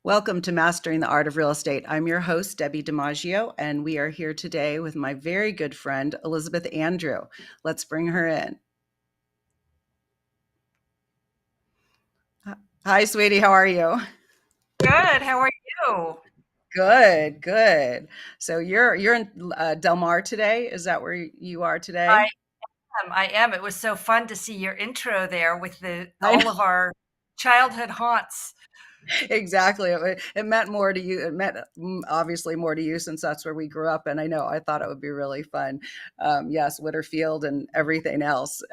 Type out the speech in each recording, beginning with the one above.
Welcome to Mastering the Art of Real Estate. I'm your host, Debbie DiMaggio, and we are here today with my very good friend, Elizabeth Andrew. Let's bring her in. Hi, sweetie. How are you? Good. How are you? Good, good. So you're in Del Mar today. Is that where you are today? I I am. It was so fun to see your intro there with I all of our childhood haunts. Exactly. It meant more to you. It meant obviously more to you since that's where we grew up. And I thought it would be really fun. Yes, Whitterfield and everything else.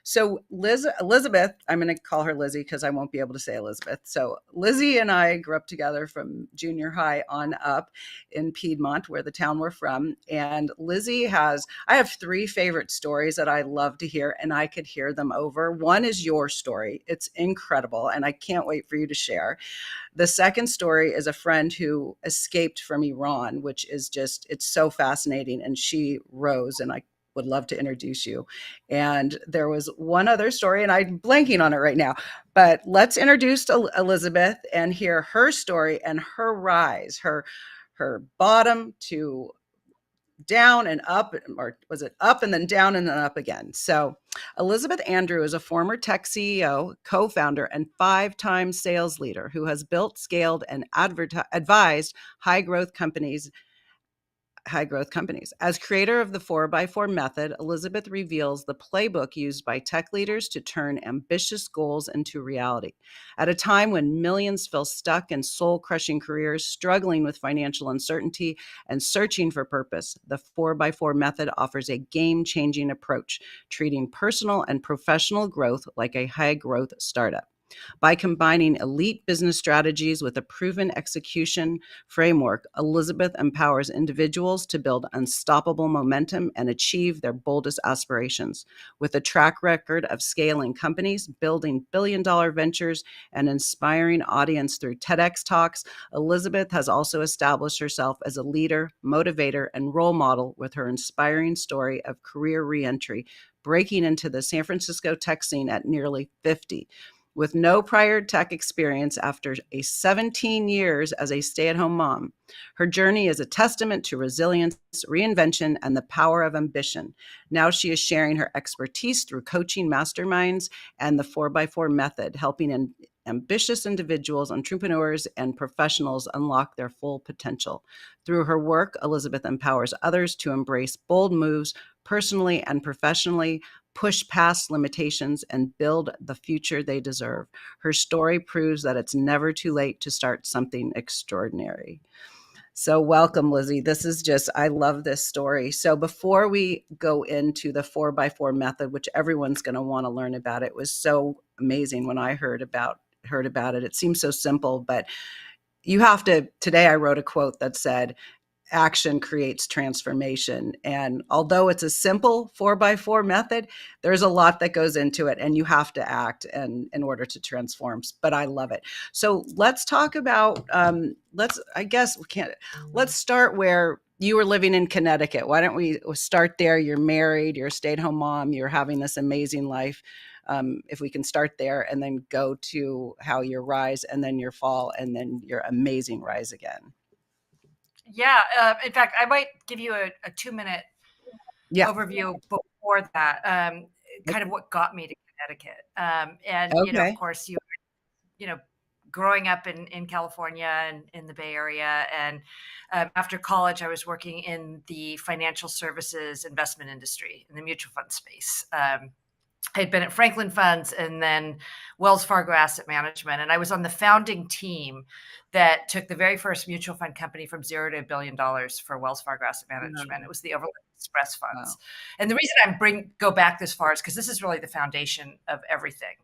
So Elizabeth, I'm going to call her Lizzie because I won't be able to say Elizabeth. So Lizzie and I grew up together from junior high on up in Piedmont, where the town we're from. And I have three favorite stories that I love to hear, and I could hear them over. One is your story. It's incredible, and I can't wait for you to share. The second story is a friend who escaped from Iran, which is just, it's so fascinating. And she rose, and I would love to introduce you. And there was one other story, and I'm blanking on it right now, but let's introduce Elizabeth and hear her story and her rise, her bottom to down and up, or was it up and then down and then up again? So, Elizabeth Andrew is a former tech CEO, co founder, and 5-time sales leader who has built, scaled, and advised high growth companies. As creator of the 4x4 method, Elizabeth reveals the playbook used by tech leaders to turn ambitious goals into reality. At a time when millions feel stuck in soul crushing careers, struggling with financial uncertainty, and searching for purpose, the 4x4 method offers a game changing approach, treating personal and professional growth like a high growth startup. By combining elite business strategies with a proven execution framework, Elizabeth empowers individuals to build unstoppable momentum and achieve their boldest aspirations. With a track record of scaling companies, building billion-dollar ventures, and inspiring audience through TEDx talks, Elizabeth has also established herself as a leader, motivator, and role model with her inspiring story of career reentry, breaking into the San Francisco tech scene at nearly 50. With no prior tech experience after a 17 years as a stay-at-home mom. Her journey is a testament to resilience, reinvention, and the power of ambition. Now she is sharing her expertise through coaching masterminds and the 4x4 method, helping ambitious individuals, entrepreneurs, and professionals unlock their full potential. Through her work, Elizabeth empowers others to embrace bold moves personally and professionally, push past limitations, and build the future they deserve. Her story proves that it's never too late to start something extraordinary. So, welcome, Lizzie. I love this story. So, before we go into the 4x4 method, which everyone's going to want to learn about, it was so amazing when I heard about it. It seems so simple, but today I wrote a quote that said, action creates transformation. And although it's a simple 4x4 method, there's a lot that goes into it, and you have to act in order to transform. But I love it. So let's talk about, let's start where you were living in Connecticut. Why don't we start there? You're married, you're a stay-at-home mom, you're having this amazing life. If we can start there and then go to how your rise and then your fall and then your amazing rise again. Yeah. In fact, I might give you a 2-minute Yeah. overview before that. Kind of Okay. what got me to Connecticut. And of Okay. course, you know, growing up in California and in the Bay Area, and after college, I was working in the financial services investment industry in the mutual fund space. I had been at Franklin Funds and then Wells Fargo Asset Management. And I was on the founding team that took the very first mutual fund company from zero to $1 billion for Wells Fargo Asset Management. It was the Overland Express Wow. funds. And the reason go back this far is because this is really the foundation of everything.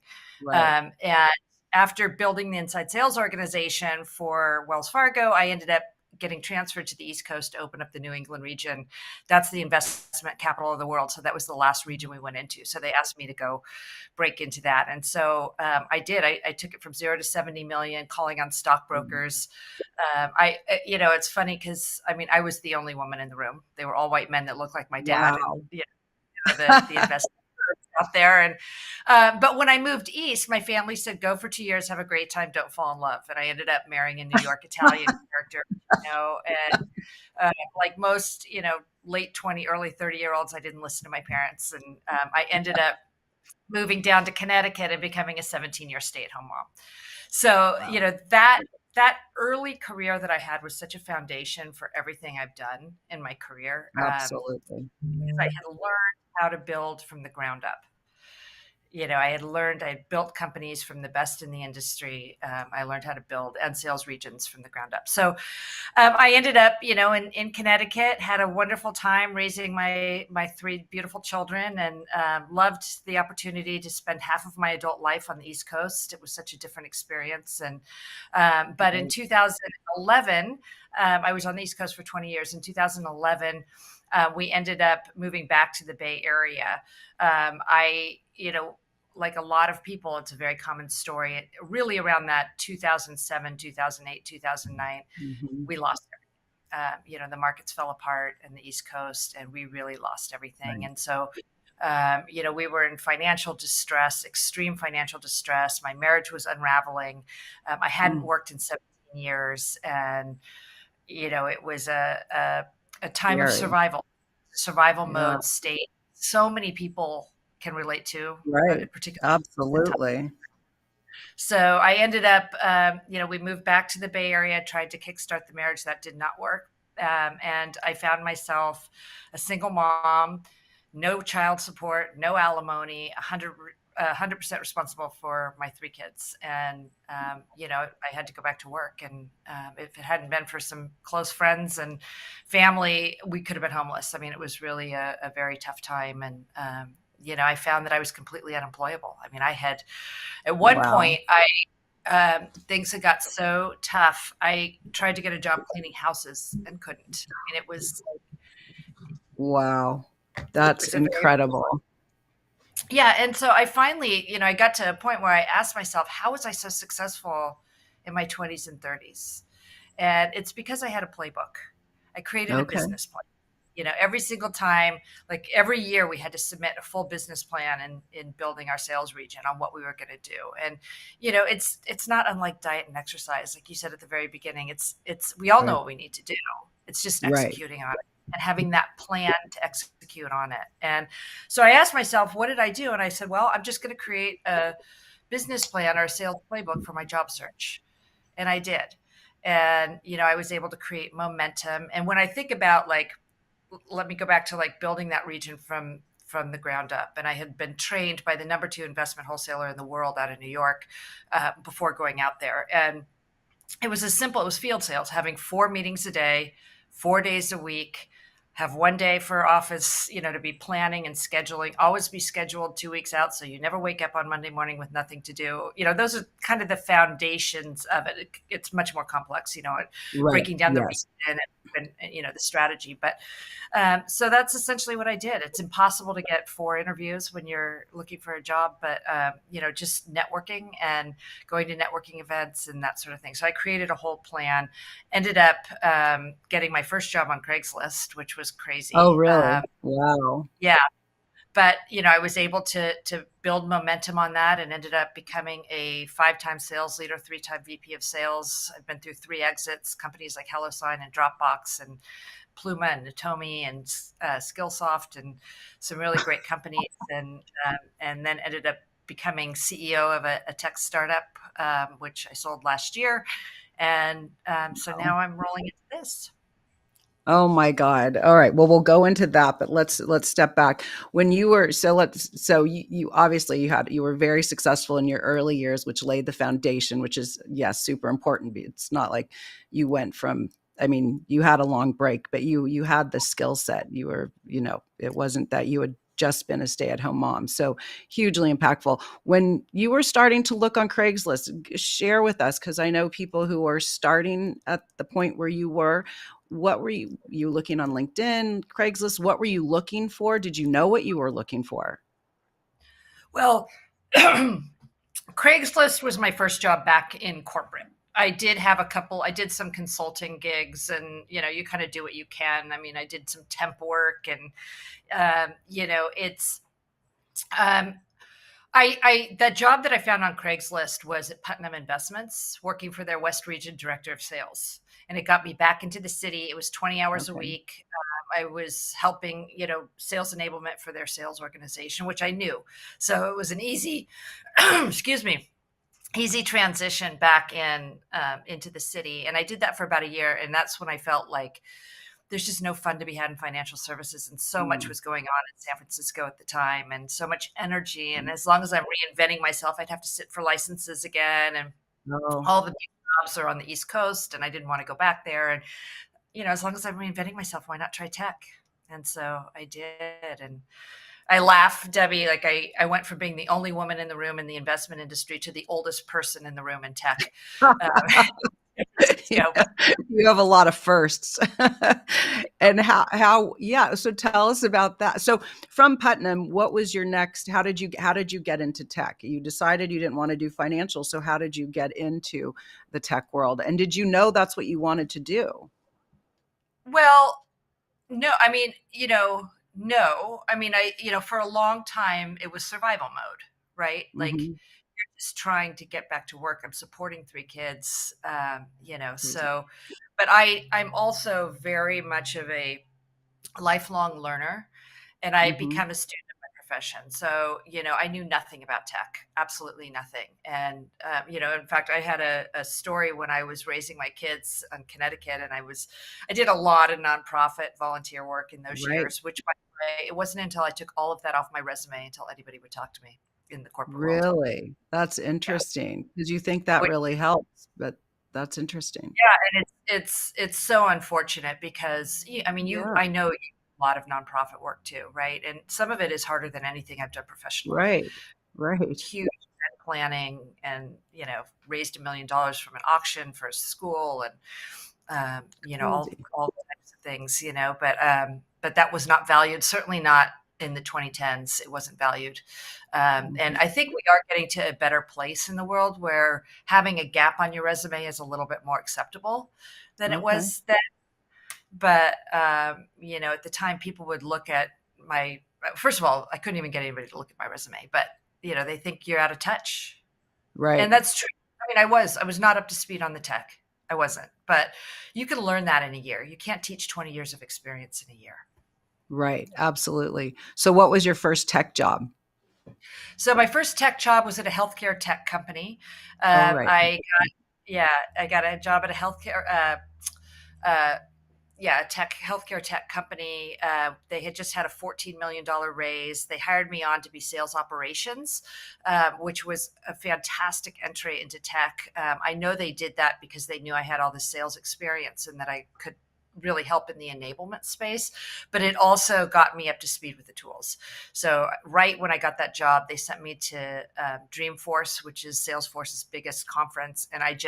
Right. And after building the inside sales organization for Wells Fargo, I ended up getting transferred to the East Coast to open up the New England region. That's the investment capital of the world. So that was the last region we went into. So they asked me to go break into that. And so I did. I took it from 0 to 70 million, calling on stockbrokers. It's funny because I was the only woman in the room. They were all white men that looked like my dad, and Wow. the investment. out there. And but when I moved east, my family said, "Go for 2 years, have a great time, don't fall in love." And I ended up marrying a New York Italian character, and like most, late 20, early 30-year-olds, I didn't listen to my parents, and I ended up moving down to Connecticut and becoming a 17-year stay-at-home mom. So, Wow. that early career that I had was such a foundation for everything I've done in my career, Absolutely. because I had learned how to build from the ground up. I had built companies from the best in the industry. I learned how to build and sales regions from the ground up. So I ended up, in Connecticut, had a wonderful time raising my three beautiful children, and loved the opportunity to spend half of my adult life on the East Coast. It was such a different experience. And but in Right. 2011, I was on the East Coast for 20 years. In 2011, we ended up moving back to the Bay Area. Like a lot of people, it's a very common story. Really, around that 2007, 2008, 2009, Mhm. we lost everything. The markets fell apart in the East Coast, and we really lost everything. Right. And so, we were in financial distress, extreme financial distress. My marriage was unraveling. I hadn't Mm. worked in 17 years, and it was a time of Scary. survival Yeah. mode state. So many people can relate to, Right. particularly. Absolutely. So I ended up, we moved back to the Bay Area, tried to kickstart the marriage. That did not work. And I found myself a single mom, no child support, no alimony, 100% responsible for my three kids. And, I had to go back to work. And if it hadn't been for some close friends and family, we could have been homeless. I mean, it was really a very tough time. And, I found that I was completely unemployable. I mean, at one Wow. point, things had got so tough. I tried to get a job cleaning houses and couldn't. I mean, Wow. it That's was a very, incredible. yeah. And so I finally, I got to a point where I asked myself, how was I so successful in my 20s and 30s? And it's because I had a playbook. I created a Okay. business plan. Every single time, like every year, we had to submit a full business plan in building our sales region on what we were going to do. And it's not unlike diet and exercise, like you said at the very beginning. It's we all know Right. what we need to do. It's just Right. executing on it and having that plan to execute on it. And so I asked myself, what did I do? And I said, well, I'm just going to create a business plan or a sales playbook for my job search. And I did. And I was able to create momentum. And when I think about, like, let me go back to like building that region from the ground up. And I had been trained by the number two investment wholesaler in the world out of New York, before going out there. And it was as simple. It was field sales, having 4 meetings a day, 4 days a week, have one day for office, to be planning and scheduling, always be scheduled 2 weeks out. So you never wake up on Monday morning with nothing to do. Those are kind of the foundations of it. It's much more complex, Right. breaking down the Yes. reason and the strategy. But so that's essentially what I did. It's impossible to get 4 interviews when you're looking for a job, but just networking and going to networking events and that sort of thing. So I created a whole plan, ended up getting my first job on Craigslist, which was Oh, crazy. really? Wow. Yeah. But I was able to build momentum on that, and ended up becoming a 5-time sales leader, 3-time VP of sales. I've been through 3 exits, companies like HelloSign and Dropbox and Pluma and Natomi and Skillsoft, and some really great companies, and then ended up becoming CEO of a tech startup, which I sold last year, and so now I'm rolling into this. Oh my God. All right. Well, we'll go into that, but let's step back. When you were so you obviously you were very successful in your early years, which laid the foundation, which is yes, super important. It's not like you went from I mean, you had a long break, but you had the skill set. You were, it wasn't that you had just been a stay-at-home mom. So hugely impactful. When you were starting to look on Craigslist, share with us because I know people who are starting at the point where you were. What were you looking on LinkedIn, Craigslist? What were you looking for? Did you know what you were looking for? Well, Craigslist was my first job back in corporate. I did have I did some consulting gigs, and you kind of do what you can. I mean, I did some temp work, and it's Um, that job that I found on Craigslist was at Putnam Investments, working for their West Region Director of Sales, and it got me back into the city. It was 20 hours a Okay. week. I was helping, sales enablement for their sales organization, which I knew. So it was an easy, excuse me, easy transition back into the city. And I did that for about a year, and that's when I felt like there's just no fun to be had in financial services, and so much Mm. was going on in San Francisco at the time, and so much energy. And as long as I'm reinventing myself, I'd have to sit for licenses again, and Oh, all the big jobs are on the East Coast, and I didn't want to go back there. And as long as I'm reinventing myself, why not try tech? And so I did. And I laugh, Debbie, like I went from being the only woman in the room in the investment industry to the oldest person in the room in tech. Um, yeah, Francisco, but you have a lot of firsts. And yeah, so tell us about that. So from Putnam, what was your next, how did you get into tech? You decided you didn't want to do financial, so how did you get into the tech world? And did you know that's what you wanted to do? well, no, I mean, no. I mean, for a long time it was survival mode, right? Like Mhm. just trying to get back to work. I'm supporting three kids, Crazy. so, but I'm also very much of a lifelong learner, and I Mhm. become a student of my profession. So, I knew nothing about tech, absolutely nothing. And, in fact, I had a story when I was raising my kids in Connecticut, and I did a lot of nonprofit volunteer work in those Right. years, which, by the way, it wasn't until I took all of that off my resume until anybody would talk to me in the corporate world. Really? That's Yeah. interesting. Did you think that really helps? But that's interesting. Yeah, and it's so unfortunate because I mean, Yeah. I know you do a lot of nonprofit work too, right? And some of it is harder than anything I've done professionally. Right. Right. Huge event planning, and raised $1 million from an auction for a school, and all Crazy. types of things, but that was not valued. Certainly not in the 2010s. It wasn't valued, and Mhm. I think we are getting to a better place in the world where having a gap on your resume is a little bit more acceptable than it Okay. was then. But at the time, people would look at my. First of all, I couldn't even get anybody to look at my resume, but they think you're out of touch, and Right. that's true. I mean, I was not up to speed on the tech. I wasn't, but you can learn that in a year. You can't teach 20 years of experience in a year. Right. Absolutely. So what was your first tech job? So my first tech job was at a healthcare tech company. Oh, right. Yeah, I got a job at a uh, healthcare tech company. They had just had a $14 million raise. They hired me on to be sales operations, which was a fantastic entry into tech. I know they did that because they knew I had all the sales experience and that I could really help in the enablement space, but it also got me up to speed with the tools. So right when I got that job, they sent me to Dreamforce, which is Salesforce's biggest conference, and I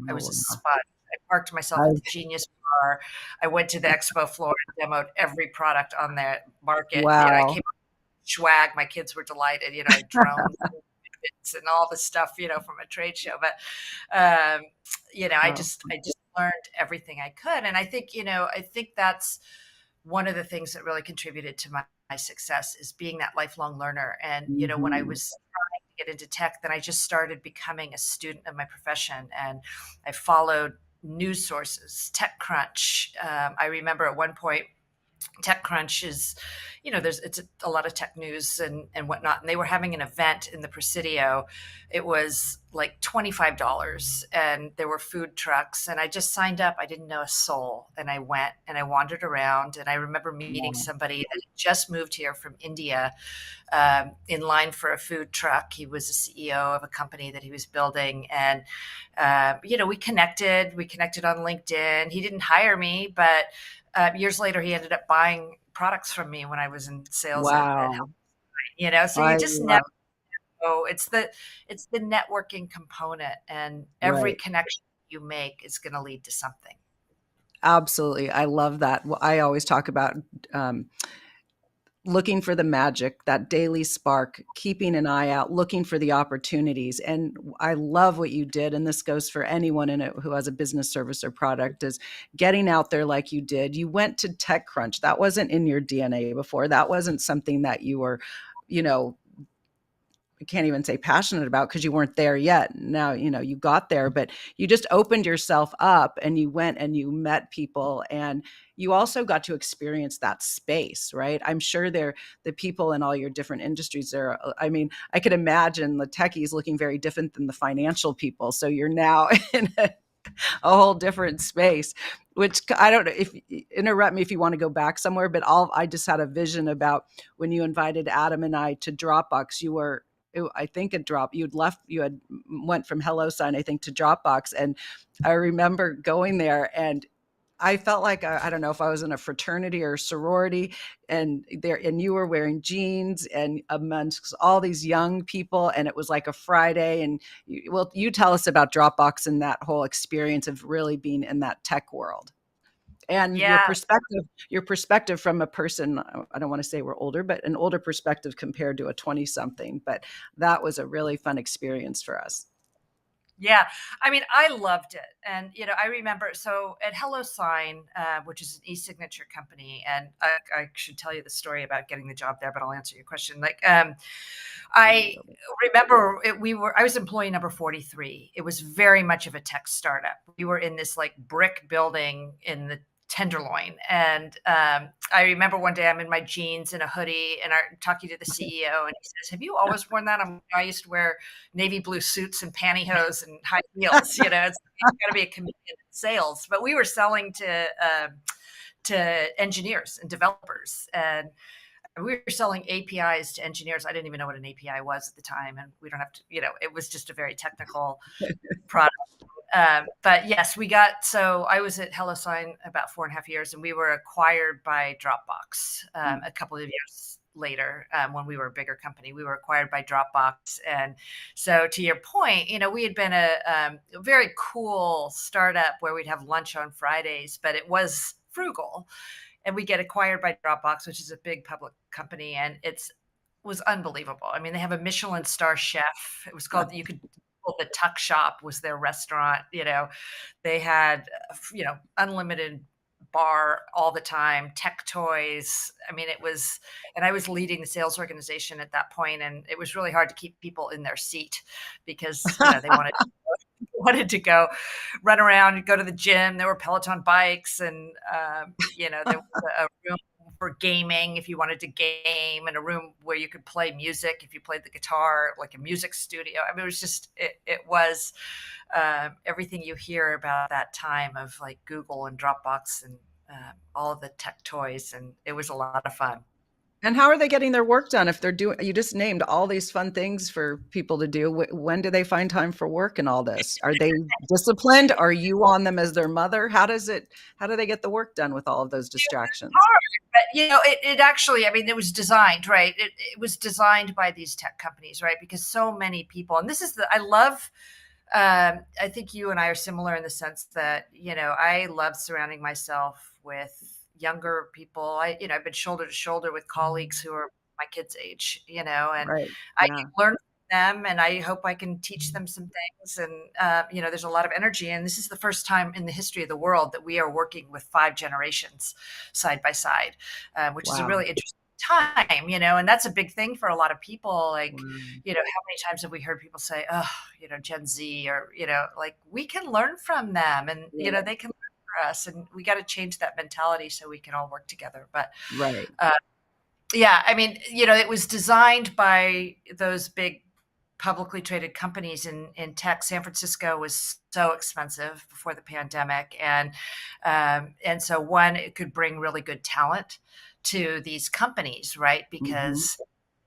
Oh, was a wow. spud. I parked myself at the I Genius Bar. I went to the expo floor and demoed every product on the market. I wow. came up with swag. My kids were delighted. I had drones and all the stuff, from a trade show. But Oh, I just learned everything I could, and I think that's one of the things that really contributed to my success is being that lifelong learner. And when I mhm. was trying to get into tech, then I just started becoming a student of my profession, and I followed news sources, TechCrunch. I remember at one point TechCrunch is, it's a lot of tech news and whatnot. And they were having an event in the Presidio. It was like $25, and there were food trucks. And I just signed up. I didn't know a soul. And I went and I wandered around. And I remember meeting Wow. somebody that had just moved here from India, in line for a food truck. He was a CEO of a company that he was building. And, we connected. We connected on LinkedIn. He didn't hire me, but years later, he ended up buying products from me when I was in sales at Health. Wow. So you I just never love know. It's the networking component, and every right. connection you make is going to lead to something. Absolutely. I love that. Well, I always talk about, um, looking for the magic, that daily spark, keeping an eye out, looking for the opportunities. And I love what you did. And this goes for anyone in it who has a business, service, or product, is getting out there like you did. You went to TechCrunch. That wasn't in your DNA before. That wasn't something that you were, you know, can't even say passionate about because you weren't there yet. Now, you got there, but you just opened yourself up and you went and you met people, and you also got to experience that space, right? I'm sure the people in all your different industries there. I mean, I could imagine the techies looking very different than the financial people. So you're now in a whole different space, which I don't know if, interrupt me if you want to go back somewhere, but I just had a vision about when you invited Adam and I to Dropbox. You were, I think, you had went from HelloSign, I think, to Dropbox. And I remember going there, and I felt like, I don't know if I was in a fraternity or sorority, and you were wearing jeans and amongst all these young people, and it was like a Friday. And you tell us about Dropbox and that whole experience of really being in that tech world, and Yeah. your perspective from a person, I don't want to say we're older, but an older perspective compared to a 20 something. But that was a really fun experience for us. Yeah, I mean, I loved it, and I remember. So at HelloSign, which is an e-signature company, and I should tell you the story about getting the job there, but I'll answer your question. Like, I remember I was employee number 43. It was very much of a tech startup. We were in this like brick building in the Tenderloin, and I remember one day I'm in my jeans and a hoodie, and I'm talking to the CEO, and he says, "Have you always worn that?" I used to wear navy blue suits and pantyhose and high heels. It's got to be a comedian in sales. But we were selling to engineers and developers, and we were selling APIs to engineers. I didn't even know what an API was at the time, and we don't have to. It was just a very technical product. But yes, so I was at HelloSign about 4.5 years, and we were acquired by Dropbox a couple of years later. When we were a bigger company, we were acquired by Dropbox. And so to your point, we had been a very cool startup where we'd have lunch on Fridays, but it was frugal. And we get acquired by Dropbox, which is a big public company, and was unbelievable. I mean, they have a Michelin star chef. It was called, the Tuck Shop was their restaurant. They had, unlimited bar all the time, tech toys. I mean, and I was leading the sales organization at that point, and it was really hard to keep people in their seat because, they wanted to go run around and go to the gym. There were Peloton bikes, and there was a room for gaming if you wanted to game, and a room where you could play music if you played the guitar, like a music studio. I mean, it was just it was everything you hear about that time of like Google and Dropbox and all of the tech toys, and it was a lot of fun. And how are they getting their work done if they're doing, you just named all these fun things for people to do. When do they find time for work and all this? Are they disciplined? Are you on them as their mother? How do they get the work done with all of those distractions? But it actually, I mean, it was designed, right? It was designed by these tech companies, right? Because so many people, and I love, I think you and I are similar in the sense that, I love surrounding myself with younger people. I've been shoulder to shoulder with colleagues who are my kids' age, and Right. I Yeah. learn from them, and I hope I can teach them some things. And, there's a lot of energy. And this is the first time in the history of the world that we are working with 5 generations side by side, which is a Wow. really interesting time, and that's a big thing for a lot of people. Like, Wow. how many times have we heard people say, oh, Gen Z, or, like, we can learn from them, and, Yeah. they can learn for us, and we got to change that mentality so we can all work together. But, Right. uh, yeah, I mean, it was designed by those big publicly traded companies in tech. San Francisco was so expensive before the pandemic, and so one, it could bring really good talent to these companies, right? Hmm. Because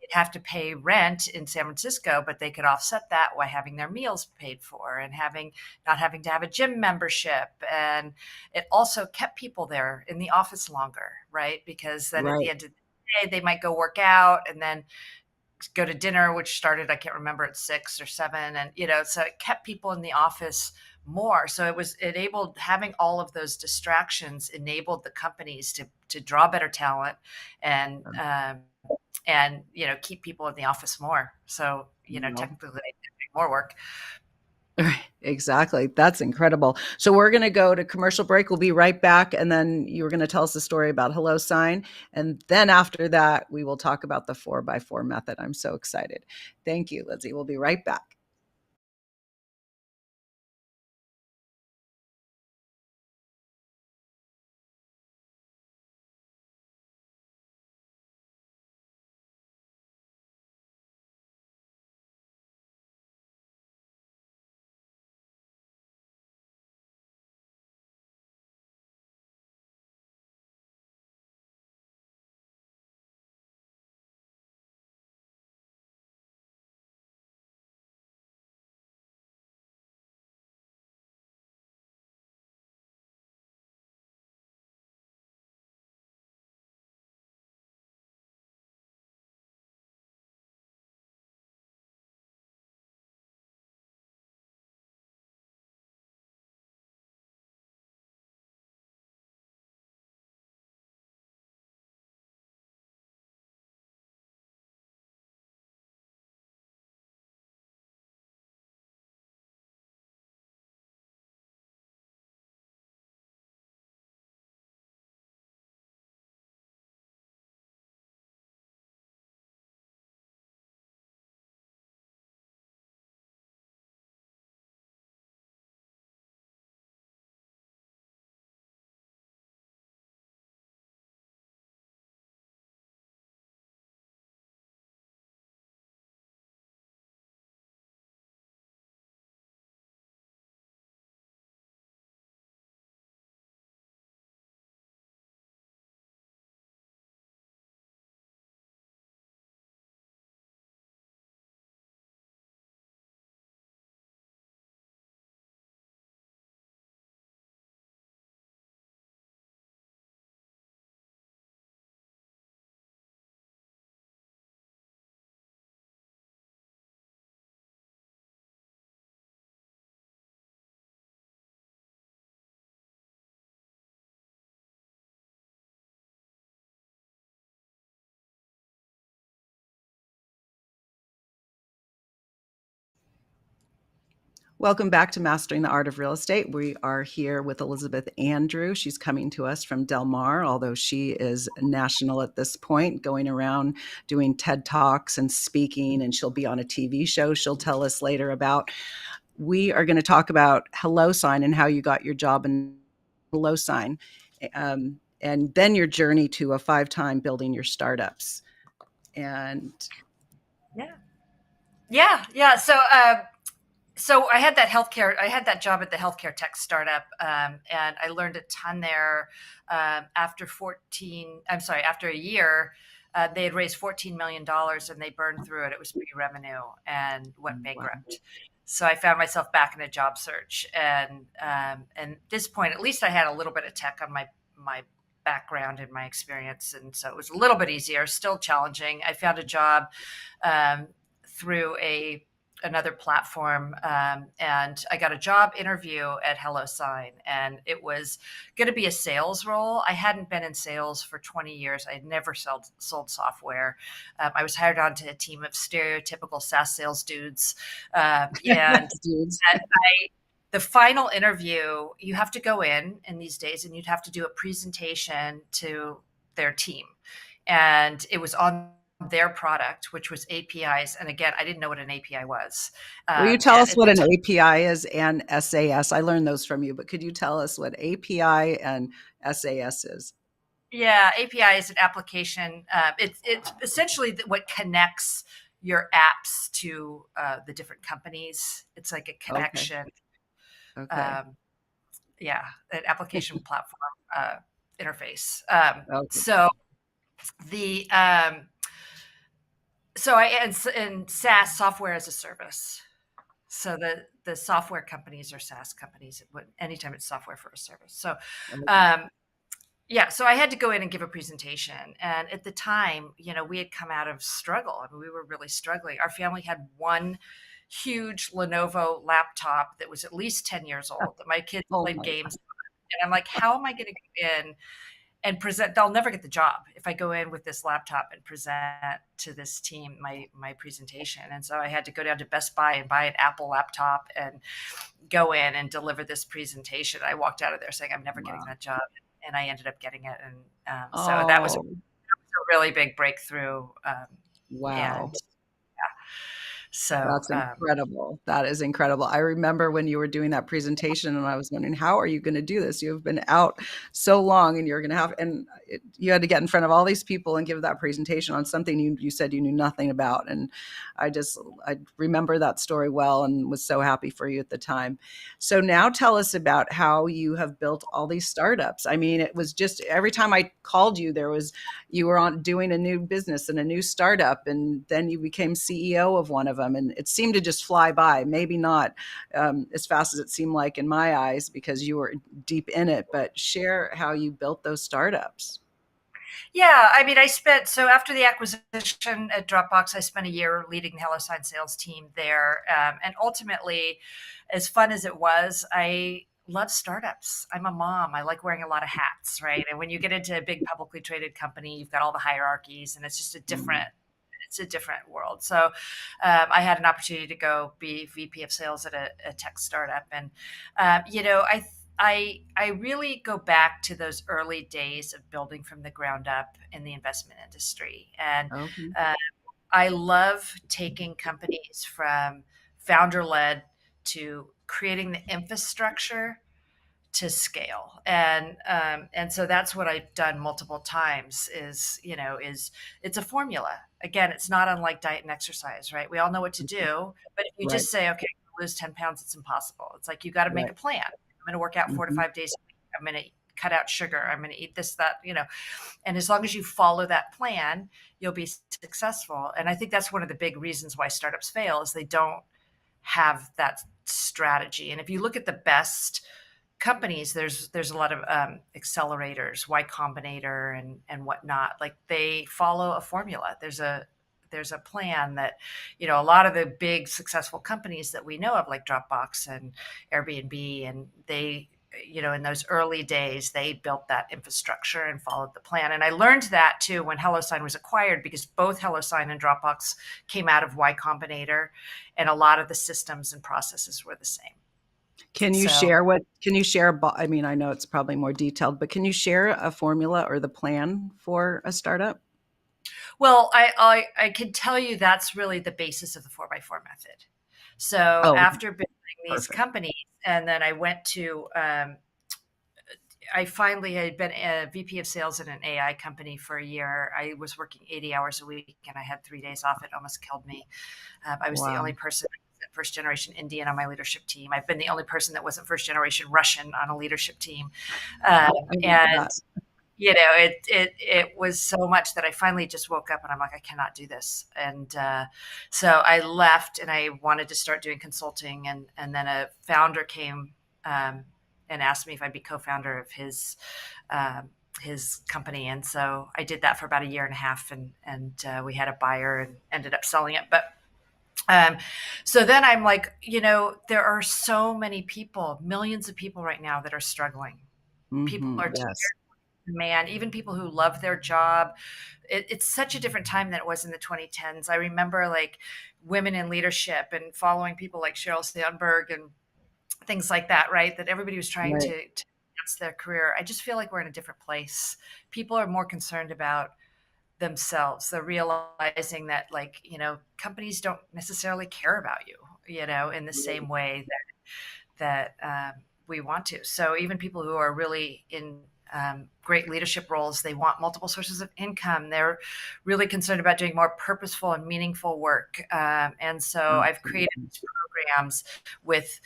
they'd have to pay rent in San Francisco, but they could offset that by having their meals paid for and not having to have a gym membership. And it also kept people there in the office longer, right? Because then at the Right. end of the day, they might go work out and then go to dinner, which started, I can't remember, at 6 or 7. And, so it kept people in the office more. So it was enabled, having all of those distractions enabled the companies to draw better talent and, keep people in the office more. So, Wow. technically they did more work. Right, exactly. That's incredible. So we're going to go to commercial break. We'll be right back. And then you're going to tell us a story about Hello Sign. And then after that, we will talk about the 4x4 method. I'm so excited. Thank you, Lizzie. We'll be right back. Welcome back to Mastering the Art of Real Estate. We are here with Elizabeth Andrew. She's coming to us from Del Mar, although she is national at this point, going around doing TED Talks and speaking, and she'll be on a TV show she'll tell us later about. We are going to talk about Hello Sign and how you got your job in Hello Sign, and then your journey to a 5-time building your startups. And Yeah. Yeah. So I had that job at the healthcare tech startup, and I learned a ton there. After a year, they had raised $14 million and they burned through it. It was pre-revenue and went wow. bankrupt. So I found myself back in a job search, and at this point, at least I had a little bit of tech on my background and my experience, and so it was a little bit easier. Still challenging. I found a job through another platform, and I got a job interview at HelloSign, and it was going to be a sales role. I hadn't been in sales for 20 years. I had never sold software. I was hired onto a team of stereotypical SaaS sales dudes, and Dudes. the final interview, you have to go in these days, and you'd have to do a presentation to their team, and it was on their product, which was APIs. And again, I didn't know what an API was. Will you tell And us at what the an time, API is and SAS? I learned those from you, but could you tell us what API and SAS is? yeah, API is an application. It's essentially what connects your apps to the different companies. It's like a Okay. connection. Okay. Um, yeah, an application platform interface. Okay. The so I and SaaS, software as a service. So the software companies are SaaS companies. Anytime it's software for a service. So Okay. um, yeah, so I had to go in and give a presentation, and at the time, we had come out of struggle. I mean, we were really struggling. Our family had one huge Lenovo laptop that was at least 10 years old that my kids Oh played my games on. And I'm like, how am I going to go in and present. They'll never get the job if I go in with this laptop and present to this team my presentation. And so I had to go down to Best Buy and buy an Apple laptop and go in and deliver this presentation. I walked out of there saying I'm never getting Wow. that job, and I ended up getting it. And so that was a Oh, really big breakthrough. And wow. so That's incredible. That is incredible. I remember when you were doing that presentation and I was wondering, how are you going to do this? You've been out so long and you're going to have, and you had to get in front of all these people and give that presentation on something you said you knew nothing about. And I remember that story well and was so happy for you at the time. So now tell us about how you have built all these startups. I mean, it was just every time I called you, you were on doing a new business and a new startup, and then you became CEO of one of them, and it seemed to just fly by. Maybe not as fast as it seemed like in my eyes because you were deep in it, but share how you built those startups. yeah, I mean, so after the acquisition at Dropbox, I spent a year leading the HelloSign sales team there. And ultimately, as fun as it was, I love startups. I'm a mom. I like wearing a lot of hats, right? And when you get into a big publicly traded company, you've got all the hierarchies, and it's just Mm. it's a different world. So I had an opportunity to go be VP of sales at a tech startup, and I really go back to those early days of building from the ground up in the investment industry, and Okay. uh, I love taking companies from founder led to creating the infrastructure to scale. And so that's what I've done multiple times. Is it's a formula. Again, it's not unlike diet and exercise, right? We all know what to do, but if you Right. just say, okay, lose 10 pounds, it's impossible. It's like you got to make a Right. plan. I'm going to work out 4 to 5 days a week. I'm going to cut out sugar. I'm going to eat this, that. And as long as you follow that plan, you'll be successful. And I think that's one of the big reasons why startups fail is they don't have that strategy. And if you look at the best companies, there's a lot of accelerators, Y Combinator and whatnot. Like they follow a formula. There's a plan that a lot of the big successful companies that we know of, like Dropbox and Airbnb, and they in those early days they built that infrastructure and followed the plan. And I learned that too when HelloSign was acquired, because both HelloSign and Dropbox came out of Y Combinator, and a lot of the systems and processes were the same. So Can you share, I mean, I know it's probably more detailed, but can you share a formula or the plan for a startup? well, I could tell you that's really the basis of the 4x4 method. So Oh, after building these perfect. companies, and then I went to I finally had been a VP of sales at an AI company for a year. I was working 80 hours a week and I had 3 days off. It almost killed me. I was the Wow. only person first generation Indian on my leadership team. I've been the only person that wasn't first generation Russian on a leadership team. I love And that. it was so much that I finally just woke up and I'm like, I cannot do this. And so I left and I wanted to start doing consulting. And then a founder came and asked me if I'd be co-founder of his company. And so I did that for about a year and a half, and we had a buyer and ended up selling it. But um, so then I'm like, there are so many people, millions of people right now that are struggling. People Hmm. are Yes. man, even people who love their job. It's such a different time than it was in the 2010s. I remember like women in leadership and following people like Sheryl Sandberg and things like that, right? That everybody was trying to Right. advance their career. I just feel like we're in a different place. People are more concerned about themselves. They're realizing that, like, companies don't necessarily care about you, in the same way that we want to. So even people who are really in great leadership roles, they want multiple sources of income. They're really concerned about doing more purposeful and meaningful work. And so I've created Absolutely. these programs with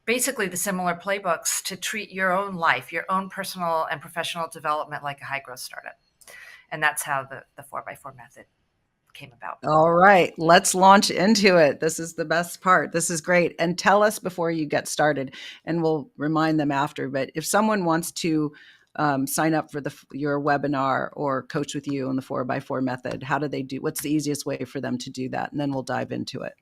basically the similar playbooks to treat your own life, your own personal and professional development like a high growth startup. And that's how the 4x4 method came about. All right, let's launch into it. This is the best part. This is great. And tell us before you get started, and we'll remind them after. But if someone wants to sign up for your webinar or coach with you on the 4x4 method, how do they do? What's the easiest way for them to do that? And then we'll dive into it.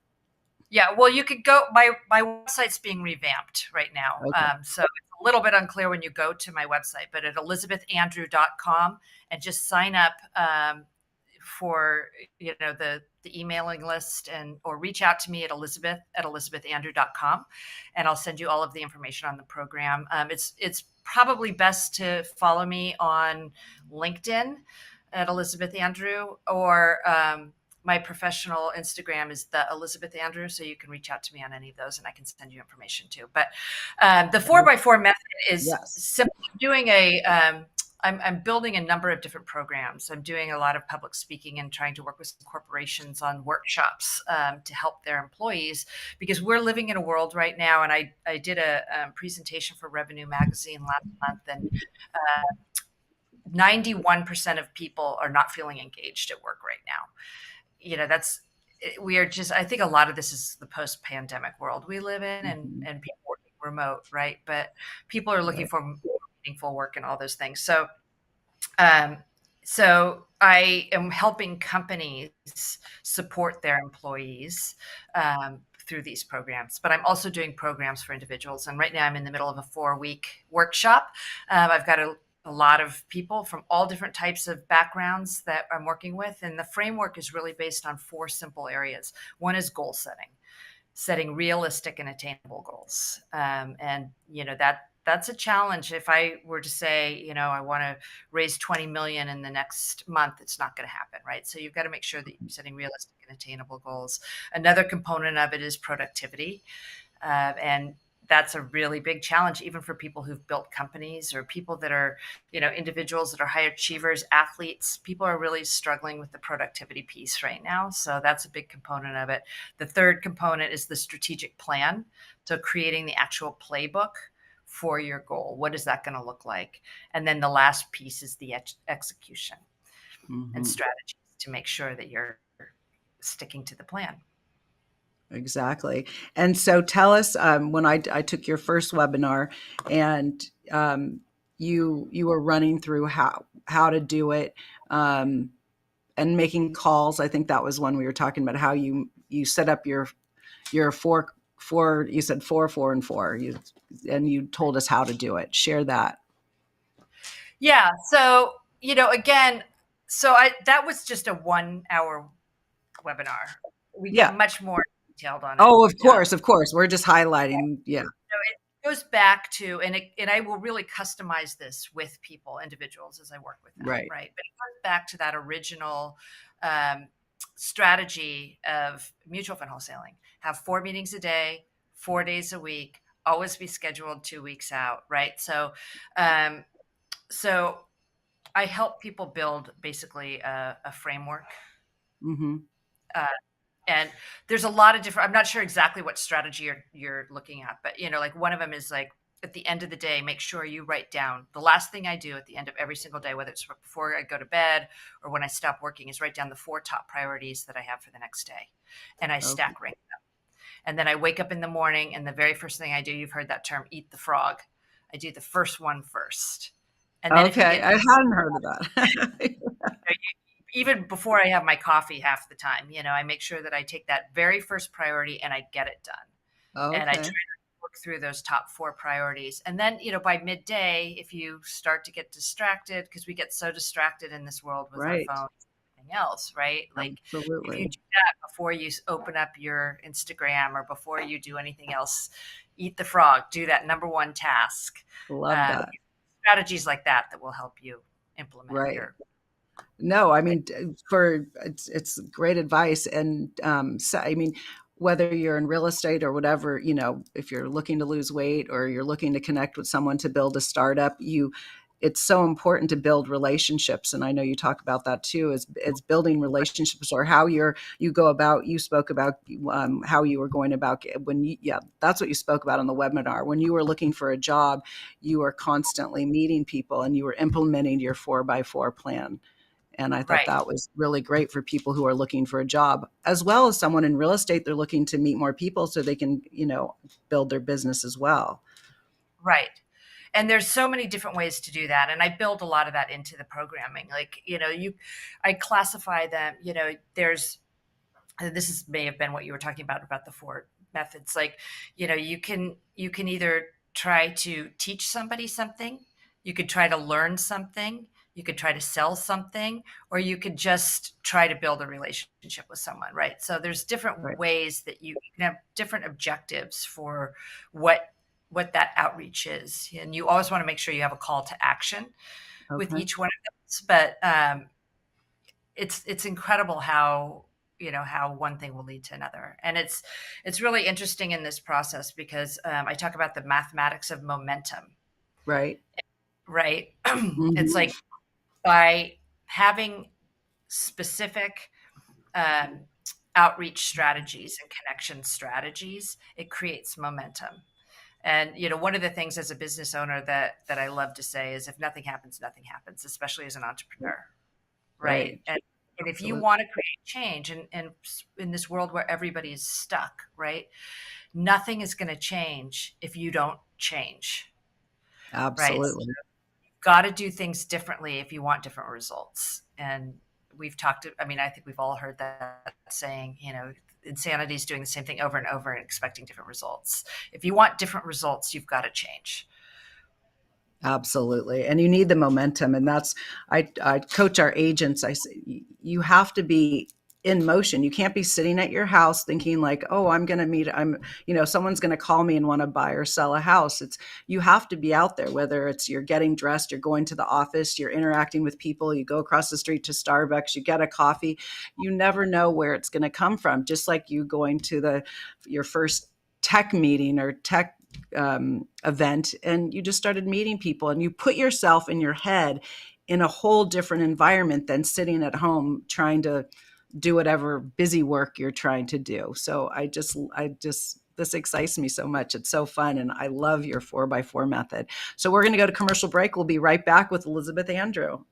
Yeah, well, you could go. My website's being revamped right now, Okay. so it's a little bit unclear when you go to my website. But at elizabethandrew.com, and just sign up for the emailing list, and or reach out to me at elizabethandrew.com, and I'll send you all of the information on the program. It's probably best to follow me on LinkedIn at Elizabeth Andrew, or my professional Instagram is the Elizabeth Andrew, so you can reach out to me on any of those, and I can send you information too. But the 4x4 method is Yes. simply doing a. I'm building a number of different programs. I'm doing a lot of public speaking and trying to work with some corporations on workshops to help their employees, because we're living in a world right now. And I did a presentation for Revenue Magazine last month, and 91% of people are not feeling engaged at work right now. That's we are just I think a lot of this is the post-pandemic world we live in, Mhm. and people working remote, right? But people are looking Right. for meaningful work and all those things. Um, so I am helping companies support their employees through these programs, but I'm also doing programs for individuals. And right now I'm in the middle of a 4-week workshop. I've got a lot of people from all different types of backgrounds that I'm working with. And the framework is really based on 4 simple areas. One is goal setting realistic and attainable goals. And that's a challenge. If I were to say, I want to raise 20 million in the next month, it's not going to happen, right? So you've got to make sure that you're setting realistic and attainable goals. Another component of it is productivity. And that's a really big challenge, even for people who've built companies, or people that are, individuals that are high achievers, athletes. People are really struggling with the productivity piece right now. So that's a big component of it. The third component is the strategic plan. So creating the actual playbook for your goal. What is that going to look like? And then the last piece is the execution and Mhm. strategies to make sure that you're sticking to the plan. Exactly. And so tell us, when I took your first webinar, and you were running through how to do it, um, and making calls. I think that was when we were talking about how you set up your four, you said 4 4 and 4, and you told us how to do it. Share that. Yeah. So, again, that was just a 1 hour webinar. We get Yeah. much more detailed on it. Oh, of course, of course. We're just highlighting. Yeah. So it goes back to, and I will really customize this with people, individuals, as I work with them, Right. right? But it goes back to that original um, strategy of mutual fund wholesaling. Have 4 meetings a day, 4 days a week, always be scheduled 2 weeks out, right? Um, so I help people build basically a framework. Hmm. Uh, and there's a lot of different, I'm not sure exactly what strategy you're looking at, but like one of them is like, at the end of the day, make sure you write down the last thing I do at the end of every single day, whether it's before I go to bed or when I stop working, is write down the 4 top priorities that I have for the next day. And I Okay. stack rank them. And then I wake up in the morning, and the very first thing I do, you've heard that term, eat the frog. I do the first one first. And then if you Okay. get I hadn't heard of that. even before I have my coffee half the time, I make sure that I take that very first priority and I get it done. And I try Okay. to work through those top 4 priorities. And then, by midday, if you start to get distracted, because we get so distracted in this world with our Right. phones and everything else, right? Like, if you Absolutely. do that before you open up your Instagram or before you do anything else, eat the frog, do that number one task. Love Um, that. Strategies like that will help you implement Right. your. No, I mean, for it's great advice. And so, I mean, whether you're in real estate or whatever, if you're looking to lose weight or you're looking to connect with someone to build a startup, it's so important to build relationships. And I know you talk about that too, is it's building relationships, or how you go about. You spoke about how you were going about yeah, that's what you spoke about on the webinar. When you were looking for a job, you were constantly meeting people and you were implementing your 4x4 plan. And I thought Right. that was really great for people who are looking for a job, as well as someone in real estate. They're looking to meet more people so they can, build their business as well. Right. And there's so many different ways to do that. And I build a lot of that into the programming. Like, I classify them, there's may have been what you were talking about the four methods. Like, you can either try to teach somebody something, you could try to learn something, you could try to sell something, or you could just try to build a relationship with someone, right? So there's different Right. ways that you can have different objectives for what that outreach is, and you always want to make sure you have a call to action with Okay. each one of those. But it's incredible how, how one thing will lead to another. And it's really interesting in this process because I talk about the mathematics of momentum, Right. right? It's Hmm. like, by having specific um, outreach strategies and connection strategies, it creates momentum. And one of the things as a business owner that I love to say is, if nothing happens, nothing happens, especially as an entrepreneur, right? Right. And if you Absolutely. want to create change, and in this world where everybody is stuck, right? Nothing is going to change if you don't change, right? So Absolutely. you've got to do things differently if you want different results. And we've talked, I mean, I think we've all heard that saying, insanity is doing the same thing over and over and expecting different results. If you want different results, you've got to change. Absolutely. And you need the momentum. And that's, I coach our agents. I say, you have to be in motion. You can't be sitting at your house thinking like, oh, I'm going to meet, someone's going to call me and want to buy or sell a house. You have to be out there, whether it's you're getting dressed, you're going to the office, you're interacting with people, you go across the street to Starbucks, you get a coffee. You never know where it's going to come from. Just like you going to your first tech meeting or tech event, and you just started meeting people, and you put yourself in your head in a whole different environment than sitting at home trying to do whatever busy work you're trying to do. So this excites me so much. It's so fun. And I love your 4x4 method. So we're going to go to commercial break. We'll be right back with Elizabeth Andrew.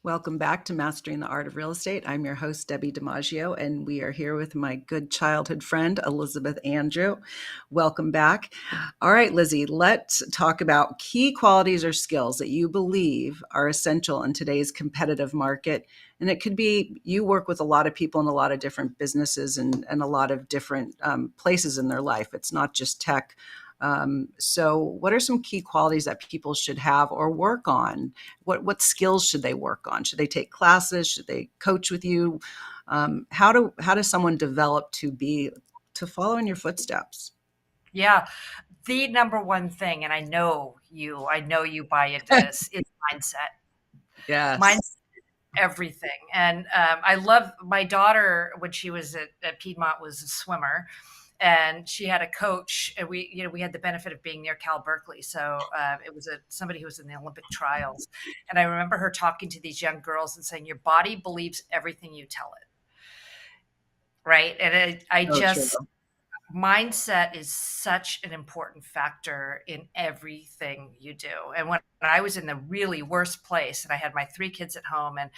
Welcome back to Mastering the Art of Real Estate. I'm your host, Debbi DiMaggio, and we are here with my good childhood friend, Elizabeth Andrew. Welcome back. All right, Lizzie, let's talk about key qualities or skills that you believe are essential in today's competitive market. And it could be you work with a lot of people in a lot of different businesses and a lot of different places in their life. It's not just tech. So what are some key qualities that people should have or work on? What skills should they work on? Should they take classes? Should they coach with you? How does someone develop to follow in your footsteps? Yeah. The number one thing, and I know you buy into this, is mindset. Yes. Mindset is everything. And I love my daughter, when she was at Piedmont, was a swimmer. and she had a coach, and we had the benefit of being near Cal Berkeley. So it was somebody who was in the Olympic trials. And I remember her talking to these young girls and saying, your body believes everything you tell it. Right. And I So true. just, mindset is such an important factor in everything you do. And when I was in the really worst place and I had my 3 kids at home, and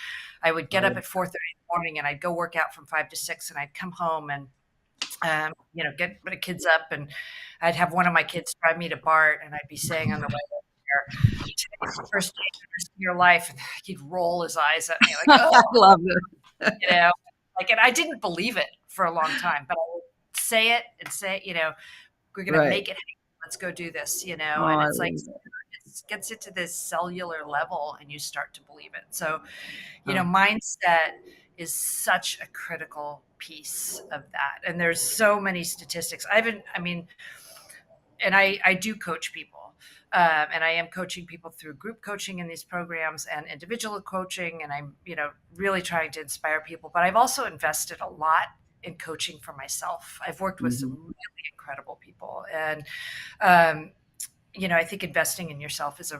I would get up Right. at 4:30 in the morning, and I'd go work out from 5 to 6, and I'd come home and get my kids up, and I'd have one of my kids drive me to Bart, and I'd be saying on the way there, today's the first day of the rest of your life. And he'd roll his eyes at me like, I oh, love it. you know, like, and I didn't believe it for a long time, but I would say it and say, we're going to Right. make it happen. Let's go do this, Oh, and I it's like, love it. it gets it to this cellular level and you start to believe it. So, Oh, mindset is such a critical piece of that. And there's so many statistics. I do coach people. And I am coaching people through group coaching in these programs and individual coaching. And I'm, really trying to inspire people. But I've also invested a lot in coaching for myself. I've worked with some mhm. really incredible people. And, um, I think investing in yourself is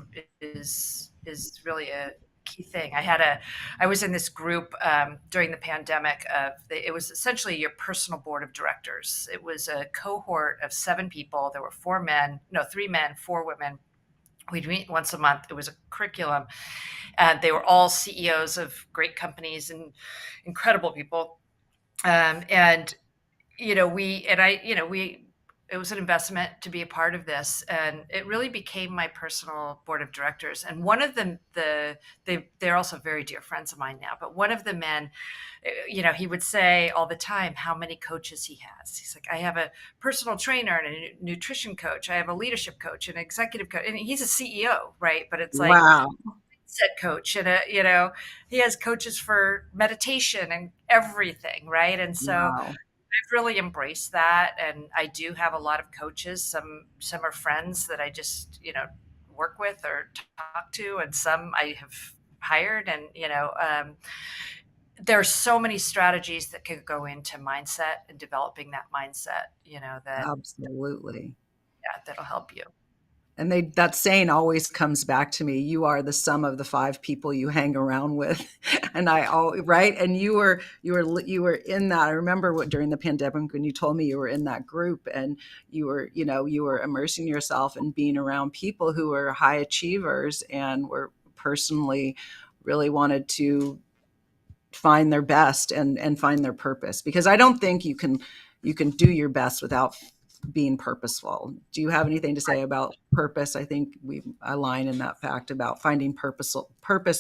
really a key thing. I was in this group during the pandemic. It was essentially your personal board of directors. It was a cohort of 7 people. There were 4 men, no, 3 men, 4 women. We'd meet once a month. It was a curriculum, and they were all CEOs of great companies and incredible people. And we it was an investment to be a part of this, and it really became my personal board of directors. And one of them, they're also very dear friends of mine now, but one of the men, he would say all the time how many coaches he has. He's like, I have a personal trainer and a nutrition coach, I have a leadership coach, an executive coach, and he's a CEO, right? But it's like Wow. set coach, and he has coaches for meditation and everything, right? And so Wow. I've really embraced that, and I do have a lot of coaches. Some are friends that I just work with or talk to, and some I have hired. And there are so many strategies that could go into mindset and developing that mindset. That Absolutely. yeah, that'll help you. And that saying always comes back to me. You are the sum of the 5 people you hang around with. And right. And you were in that. I remember during the pandemic when you told me you were in that group, and you were immersing yourself and being around people who were high achievers and were personally really wanted to find their best and find their purpose, because I don't think you can do your best without being purposeful. Do you have anything to say about purpose? I think we align in that fact about finding purpose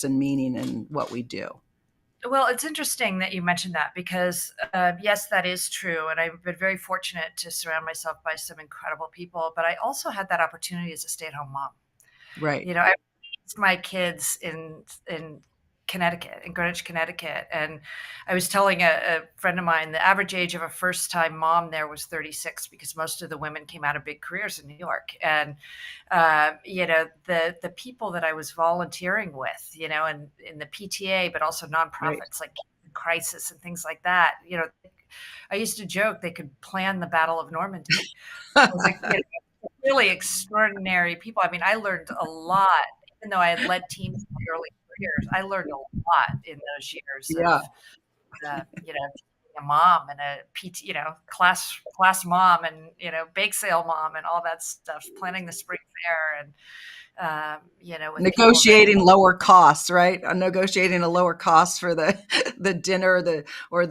and meaning in what we do. Well, it's interesting that you mentioned that because, yes, that is true. And I've been very fortunate to surround myself by some incredible people. But I also had that opportunity as a stay at home mom. Right. I raised my kids in Connecticut, in Greenwich, Connecticut. And I was telling a friend of mine, the average age of a first time mom there was 36, because most of the women came out of big careers in New York. And, the people that I was volunteering with, and in the PTA, but also Right. nonprofits like Crisis and things like that, I used to joke they could plan the Battle of Normandy. I was like, really extraordinary people. I mean, I learned a lot, even though I had led teams in my early careers. I learned a lot in those years of, Yeah. being a mom and a PT, class mom, and bake sale mom and all that stuff, planning the spring fair, and with people that Negotiating lower costs, right? Negotiating a lower cost for the the dinner, the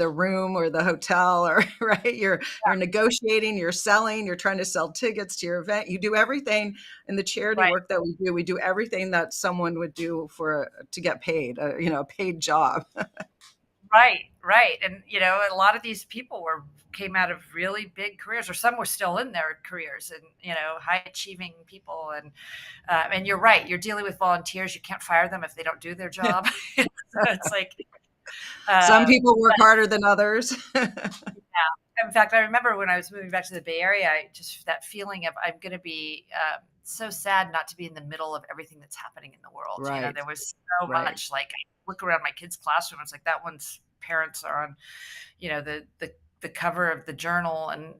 room or the hotel, or right. You're negotiating, you're selling, you're trying to sell tickets to your event. You do everything in the charity right. work that we do. We do everything that someone would do to get paid, a paid job. Right, right. And a lot of these people came out of really big careers, or some were still in their careers, and high achieving people. And you're right. You're dealing with volunteers. You can't fire them if they don't do their job. So it's like, Some uh, people work harder than others. yeah. In fact, I remember when I was moving back to the Bay Area, just that feeling of I'm going to be so sad not to be in the middle of everything that's happening in the world. Right. There was so Right. much, like, I look around my kids' classroom. It's like that one's parents are on, the the cover of the journal and,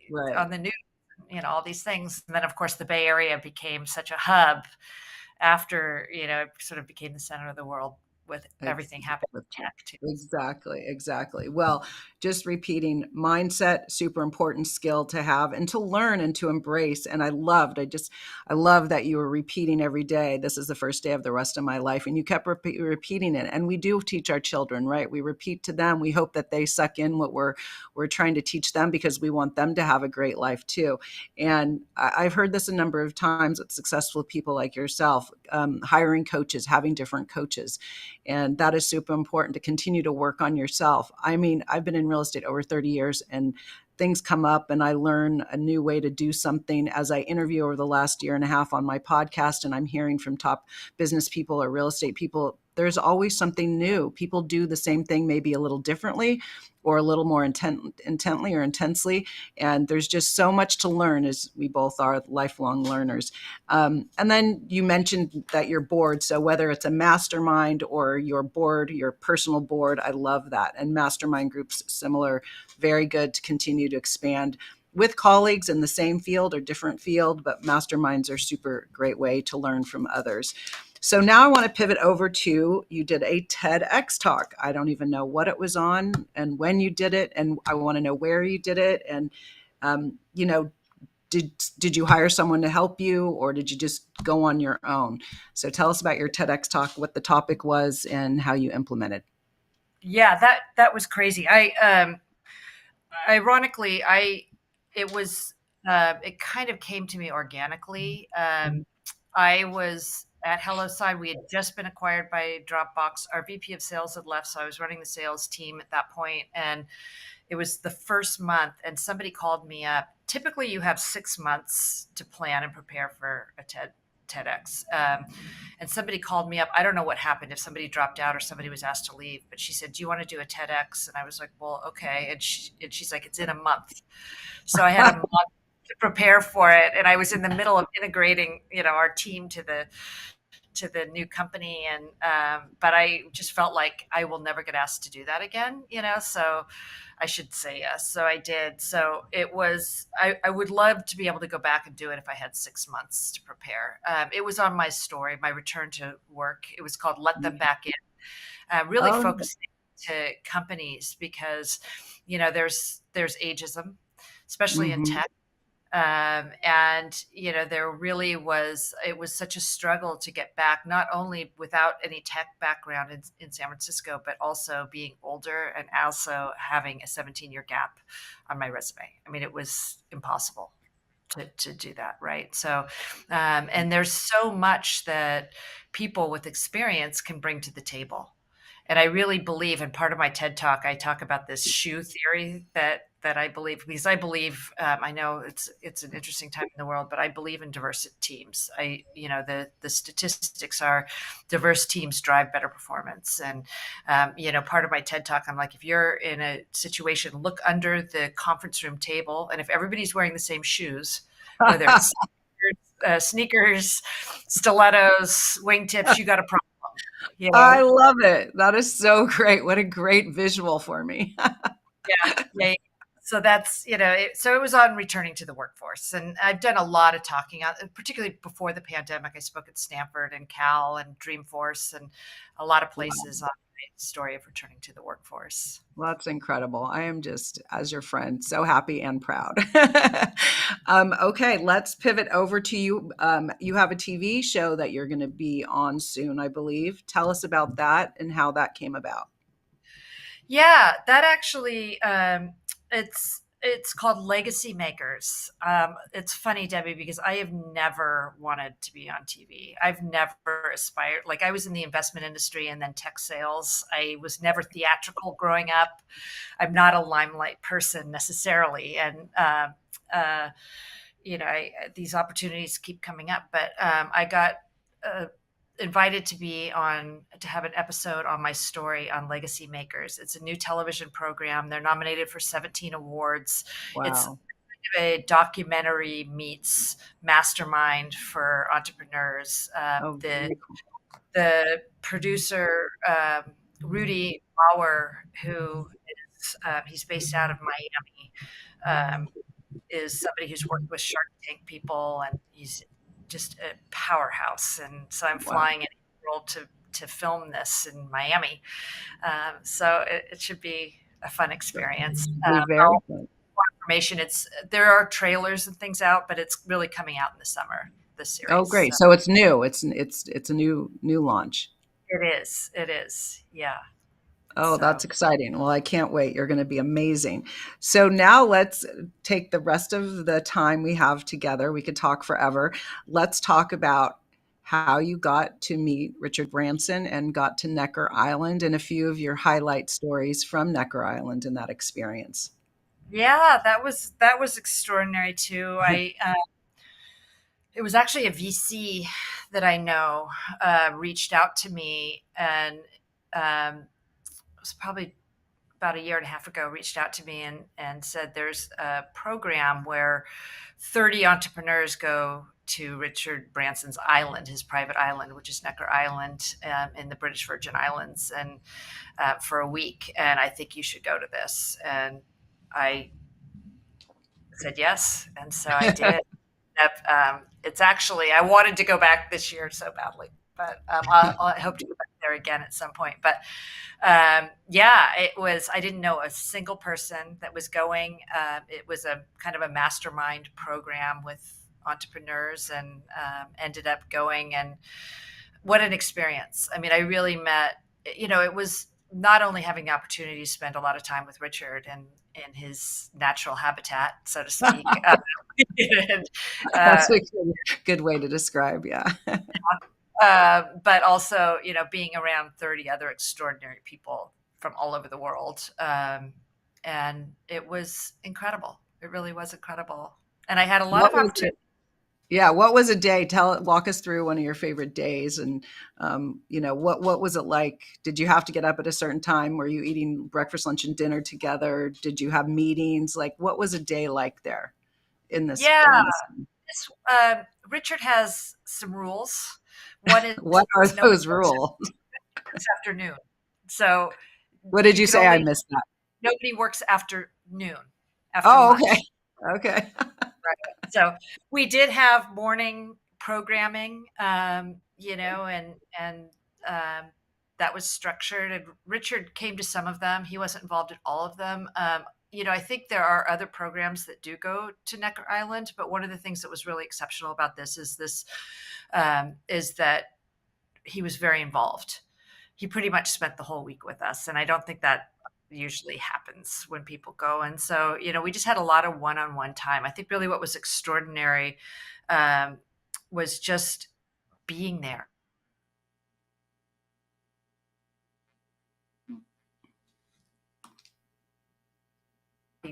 Right. on the news, all these things. And then, of course, the Bay Area became such a hub after, it sort of became the center of the world with Ex- everything happening in tech too. Exactly, exactly. Well, just repeating mindset, super important skill to have and to learn and to embrace. And I love that you were repeating every day. This is the first day of the rest of my life. And you kept repeating it. And we do teach our children, right? We repeat to them. We hope that they suck in what we're trying to teach them because we want them to have a great life too. And I've heard this a number of times with successful people like yourself, hiring coaches, having different coaches. And that is super important to continue to work on yourself. I mean, I've been in real estate over 30 years and things come up and I learn a new way to do something as I interview over the last year and a half on my podcast. And I'm hearing from top business people or real estate people, there's always something new. People do the same thing, maybe a little differently or a little more intently or intensely. And there's just so much to learn as we both are lifelong learners. And then you mentioned that you're bored. So whether it's a mastermind or your board, your personal board, I love that. And mastermind groups, similar, very good to continue to expand with colleagues in the same field or different field, but masterminds are super great way to learn from others. So now I want to pivot over to you did a TEDx talk. I don't even know what it was on and when you did it, and I want to know where you did it. And you know, did you hire someone to help you or did you just go on your own? So tell us about your TEDx talk, what the topic was and how you implemented. Yeah, that was crazy. Ironically, it was, it kind of came to me organically. I was at HelloSide. We had just been acquired by Dropbox. Our VP of sales had left, so I was running the sales team at that point, and it was the first month, and somebody called me up. Typically, you have 6 months to plan and prepare for a TEDx. And somebody called me up. I don't know what happened, if somebody dropped out or somebody was asked to leave, but she said, "Do you want to do a TEDx?" And I was like, "Well, okay." And she's like, "It's in a month." So I had a month to prepare for it. And I was in the middle of integrating, our team to the new company. And, but I just felt like I will never get asked to do that again, so I should say yes. So I did. So it was, I would love to be able to go back and do it if I had 6 months to prepare. It was on my story, my return to work. It was called Let Them Back In, really Oh, focusing to companies because, there's ageism, especially in mm-hmm. tech. And there really was, it was such a struggle to get back, not only without any tech background in San Francisco, but also being older and also having a 17-year gap on my resume. I mean, it was impossible to do that, right? So and there's so much that people with experience can bring to the table. And I really believe, and part of my TED talk, I talk about this shoe theory that I believe, because I believe, I know it's an interesting time in the world, but I believe in diverse teams. The statistics are diverse teams drive better performance. And part of my TED talk, I'm like, if you're in a situation, look under the conference room table, and if everybody's wearing the same shoes, whether it's sneakers, stilettos, wingtips, you got a problem. You I know, love it. That is so great. What a great visual for me. Yeah, yeah. So that's, so it was on returning to the workforce. And I've done a lot of talking, particularly before the pandemic. I spoke at Stanford and Cal and Dreamforce and a lot of Wow. places on my story of returning to the workforce. Well, that's incredible. I am just, as your friend, so happy and proud. Okay, let's pivot over to you. You have a TV show that you're going to be on soon, I believe. Tell us about that and how that came about. Yeah, that actually, it's called Legacy Makers. It's funny, Debbie, because I have never wanted to be on TV. I've never aspired. Like I was in the investment industry and then tech sales. I was never theatrical growing up. I'm not a limelight person necessarily, and uh, these opportunities keep coming up. But I got uh, invited to have an episode on my story on Legacy Makers. It's a new television program. They're nominated for 17 awards. It's Wow. a documentary meets mastermind for entrepreneurs. Oh, very cool. The producer, Rudy Bauer, who He's based out of Miami. Is somebody who's worked with Shark Tank people, and he's just a powerhouse. And so I'm Wow. flying in April to film this in Miami. So it should be a fun experience. Be very fun. Information. There are trailers and things out, but it's really coming out in the summer. This Oh, series. great. So So it's new. It's a new launch. it is. It is. Yeah. Oh, So that's exciting. Well, I can't wait. You're going to be amazing. So now let's take the rest of the time we have together. We could talk forever. Let's talk about how you got to meet Richard Branson and got to Necker Island and a few of your highlight stories from Necker Island in that experience. yeah, that was extraordinary too. It was actually a VC that I know reached out to me, and it was probably about a year and a half ago, reached out to me and said there's a program where 30 entrepreneurs go to Richard Branson's island, his private island, which is Necker Island in the British Virgin Islands, and for a week. And I think you should go to this. And I said yes, and so I did. It's actually, I wanted to go back this year so badly, but I hope to go back there again at some point. But yeah, it was, I didn't know a single person that was going. It was a kind of a mastermind program with entrepreneurs, and ended up going. And what an experience. I mean, I really met, it was not only having the opportunity to spend a lot of time with Richard and in his natural habitat, so to speak. And, That's a good way to describe, yeah. but also, being around 30 other extraordinary people from all over the world. And it was incredible. It really was incredible. And I had a lot What of was it? opportunity. Yeah, what was a day? Walk us through one of your favorite days, and what was it like? Did you have to get up at a certain time? Were you eating breakfast, lunch, and dinner together? Did you have meetings? Like, what was a day like there in this Yeah, during this? this, Richard has some rules. One is What are nobody those works rules? this afternoon. So What did you you can say? I only, missed that. nobody works after noon, after Oh, okay, lunch. okay. So we did have morning programming, and that was structured. And Richard came to some of them. He wasn't involved in all of them. I think there are other programs that do go to Necker Island, but one of the things that was really exceptional about this is that he was very involved. He pretty much spent the whole week with us, and I don't think that usually happens when people go. And so, we just had a lot of one-on-one time. I think really what was extraordinary was just being there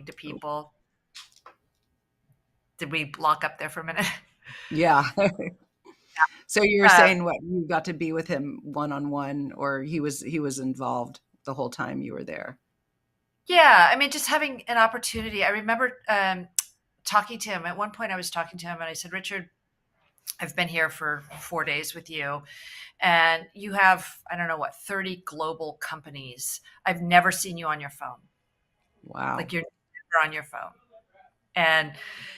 to people. Did we lock up there for a minute? Yeah. So you were uh, saying what you got to be with him one on one, or he was involved the whole time you were there? yeah, I mean, just having an opportunity. I remember talking to him. At one point I was talking to him and I said, Richard, I've been here for 4 days with you, and you have, I don't know what, 30 global companies. I've never seen you on your phone. Wow. Like, you're never on your phone. And,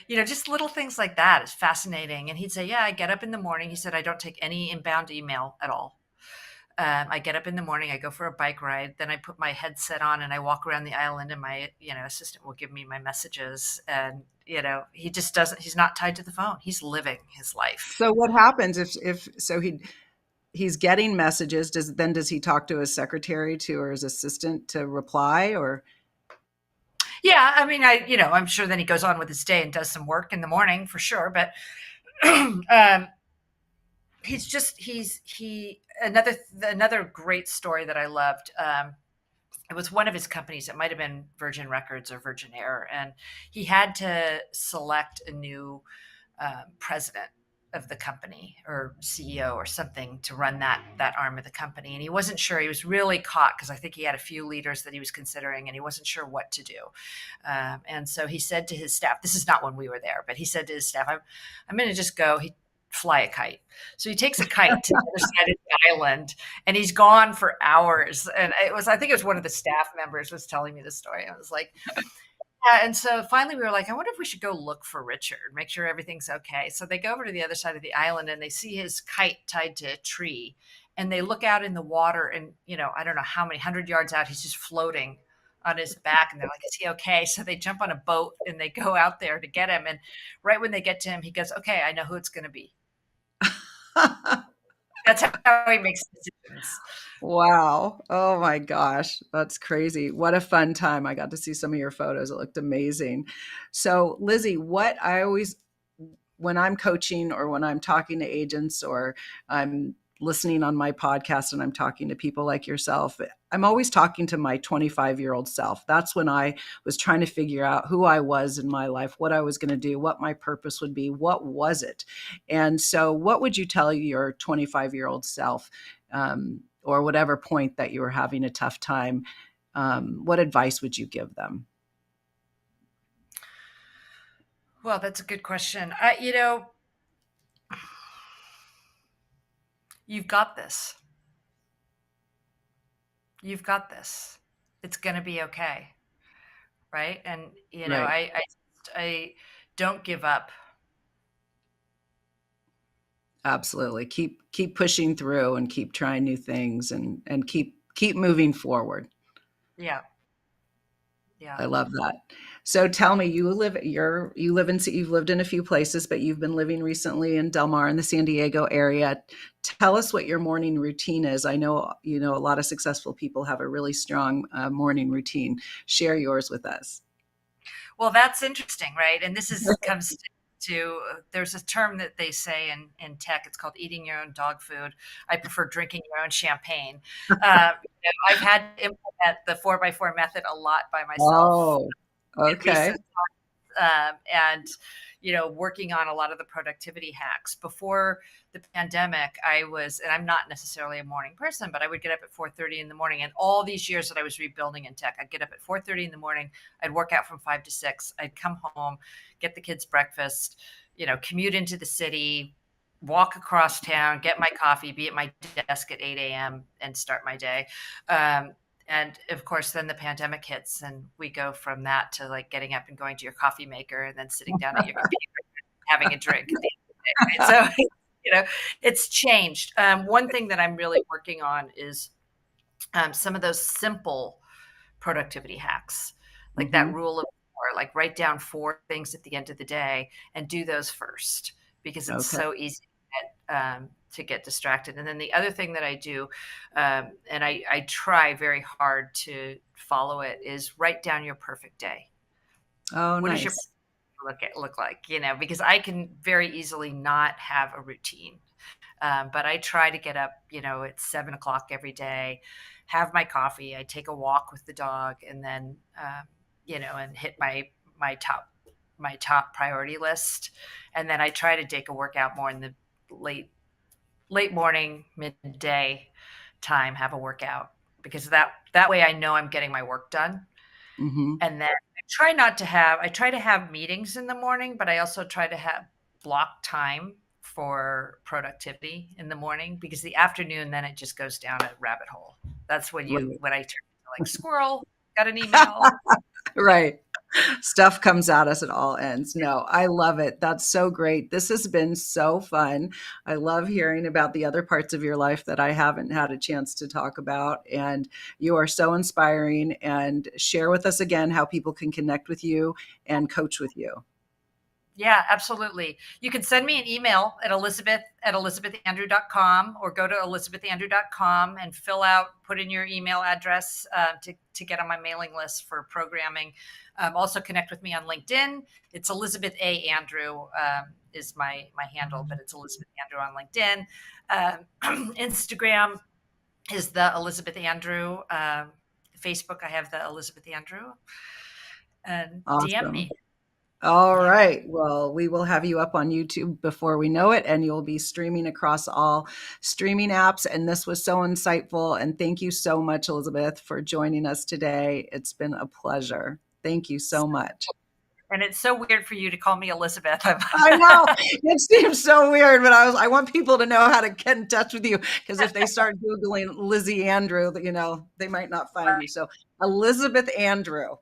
just little things like that is fascinating. And he'd say, yeah, I get up in the morning. He said, I don't take any inbound email at all. I get up in the morning, I go for a bike ride, then I put my headset on and I walk around the island, and my, assistant will give me my messages. And, he just doesn't, he's not tied to the phone. He's living his life. So what happens if so he's getting messages, does he talk to his secretary to or his assistant to reply, or Yeah. I mean, I'm sure then he goes on with his day and does some work in the morning for sure. But, another great story that I loved. It was one of his companies. It might have been Virgin Records or Virgin Air, and he had to select a new president of the company, or CEO or something, to run that arm of the company. And he wasn't sure. He was really caught because I think he had a few leaders that he was considering, and he wasn't sure what to do. And so he said to his staff, this is not when we were there, but he said to his staff, I'm going to just go. He fly a kite. So he takes a kite to the other side of the island and he's gone for hours. And I think it was one of the staff members was telling me the story. I was like, yeah. And so finally we were like, I wonder if we should go look for Richard, make sure everything's okay. So they go over to the other side of the island and they see his kite tied to a tree. And they look out in the water and, I don't know how many 100 yards out, he's just floating on his back. And they're like, is he okay? So they jump on a boat and they go out there to get him. And right when they get to him, he goes, okay, I know who it's going to be. That's how he makes decisions. Wow. Oh my gosh. That's crazy. What a fun time. I got to see some of your photos. It looked amazing. So, Lizzie, when I'm coaching or when I'm talking to agents or I'm listening on my podcast and I'm talking to people like yourself, I'm always talking to my 25-year-old self. That's when I was trying to figure out who I was in my life, what I was going to do, what my purpose would be, what was it? And so, what would you tell your 25-year-old self, or whatever point that you were having a tough time? What advice would you give them? Well, that's a good question. You've got this. You've got this. It's going to be okay. Right. And, Right. I don't give up. Absolutely. Keep pushing through and keep trying new things and keep moving forward. Yeah. Yeah. I love that. So tell me, you've lived in a few places, but you've been living recently in Del Mar in the San Diego area. Tell us what your morning routine is. I know, a lot of successful people have a really strong morning routine. Share yours with us. Well, that's interesting, right? And this comes to there's a term that they say in tech. It's called eating your own dog food. I prefer drinking your own champagne. I've had to implement the 4x4 method a lot by myself Oh, in okay. recent and working on a lot of the productivity hacks. Before the pandemic, and I'm not necessarily a morning person, but I would get up at 4:30 in the morning. And all these years that I was rebuilding in tech, I'd get up at 4:30 in the morning. I'd work out from 5 to 6. I'd come home, get the kids breakfast, commute into the city, walk across town, get my coffee, be at my desk at 8 a.m. and start my day. And of course, then the pandemic hits, and we go from that to like getting up and going to your coffee maker, and then sitting down at your computer, having a drink at the end of the day. Right? So, it's changed. One thing that I'm really working on is some of those simple productivity hacks, like that Hmm. rule of 4, like write down 4 things at the end of the day and do those first because it's Okay. so easy to get distracted. And then the other thing that I do, and I try very hard to follow it, is write down your perfect day. Oh, What does your nice. look like? Because I can very easily not have a routine. But I try to get up, at 7 o'clock every day, have my coffee. I take a walk with the dog, and then, and hit my top priority list. And then I try to take a workout more in the late late morning, midday time. Have a workout because that way I know I'm getting my work done. Hmm. And then I try to have meetings in the morning, but I also try to have block time for productivity in the morning because the afternoon, then it just goes down a rabbit hole. That's Right. when I turn into like squirrel, got an email. Right. Stuff comes at us at all ends. No, I love it. That's so great. This has been so fun. I love hearing about the other parts of your life that I haven't had a chance to talk about. And you are so inspiring. And share with us again how people can connect with you and coach with you. Yeah, absolutely. You can send me an email at elizabeth@elizabethandrew.com or go to elizabethandrew.com and put in your email address to get on my mailing list for programming. Also connect with me on LinkedIn. It's Elizabeth A. Andrew is my handle, but it's Elizabeth Andrew on LinkedIn. Instagram is the Elizabeth Andrew. Facebook, I have the Elizabeth Andrew. And DM Awesome. me. All Yeah. right. Well, we will have you up on YouTube before we know it, and you'll be streaming across all streaming apps. And this was so insightful. And thank you so much, Elizabeth, for joining us today. It's been a pleasure. Thank you so much. And it's so weird for you to call me Elizabeth. I know it seems so weird, but I want people to know how to get in touch with you, because if they start Googling Lizzie Andrew, they might not find you. So Elizabeth Andrew.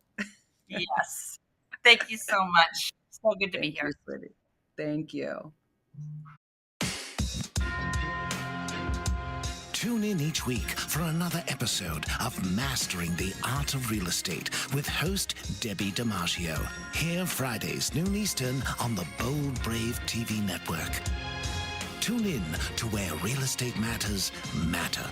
Yes. Thank you so much. So good to be Thank here. you, sweetie. Thank you. Tune in each week for another episode of Mastering the Art of Real Estate with host Debbi DiMaggio. Here Fridays, noon Eastern on the Bold Brave TV network. Tune in to where real estate matters matter.